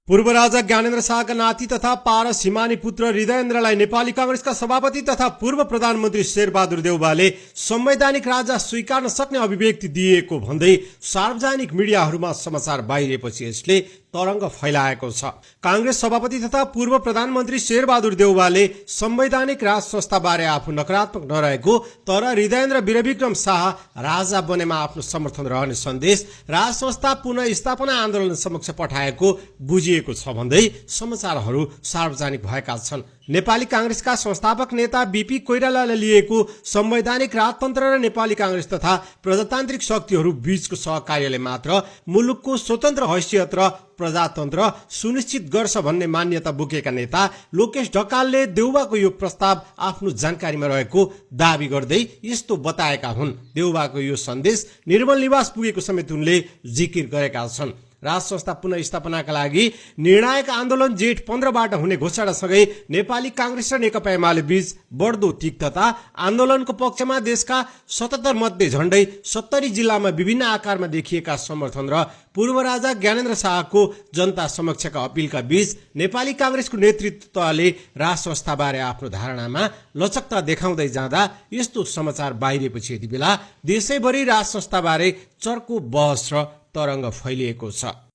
पूर्व राजा ज्ञानेन्द्र शाहका नाति तथा पारस हिमानी पुत्र हृदयेन्द्रलाई नेपाली कांग्रेसका सभापति तथा पूर्व प्रधानमन्त्री शेरबहादुर देउवाले संवैधानिक राजा स्वीकार्न सक्ने अभिव्यक्ति दिएको भन्दै सार्वजनिक मिडियाहरूमा समाचार बाहिरिएपछि यसले तरंग फैलाएको छ। कांग्रेस सभापति तथा पूर्व प्रधानमन्त्री शेरबहादुर देउवाले संवैधानिक राज संस्थाबारे आफू नकारात्मक नरहेको तर हृदयेन्द्र वीरविक्रम शाह राजा बनेमा आफ्नो समर्थन रहने सन्देश राज संस्था पुनः स्थापना आन्दोलन समक्ष पठाएको बुझिएको छ भन्दै समाचारहरू सार्वजनिक भएका छन्। नेपाली कांग्रेसका संस्थापक नेता बीपी कोइरालाले लिएको संवैधानिक राजतन्त्र र नेपाली कांग्रेस तथा प्रजातान्त्रिक शक्तिहरू बीचको सहकार्यले मात्र मुलुकको स्वतन्त्र हैसियत र प्रजातन्त्र सुनिश्चित गर्छ भन्ने मान्यता बोकेका नेता लोकेश ढकालले देउवाको यो प्रस्ताव आफ्नो जानकारीमा रहेको दावी गर्दै यस्तो बताएका हुन्। देउवाको यो सन्देश निर्मल निवास पुगेको समेत उनले जिकिर गरेका छन्। राज संस्था पुनः स्थापनाका लागि निर्णायक आन्दोलन जेठ 15बाट हुने घोषणासँगै नेपाली कांग्रेस र नेकपा एमाले बीच बढ्दो तिक्तता आन्दोलनको पक्षमा देशका 77 मध्ये झण्डै 70 जिल्लामा विभिन्न आकारमा देखिएका समर्थन र पूर्व राजा ज्ञानेन्द्र शाहको जनता समक्षका अपीलका बीच नेपाली कांग्रेसको नेतृत्वले राज संस्थाबारे आफ्नो धारणामा लचकता देखाउँदै जाँदा यस्तो समाचार बाहिरिएपछि यति बेला देशैभरि राज संस्थाबारे चर्को बहस र तरंग फैलिएको छ।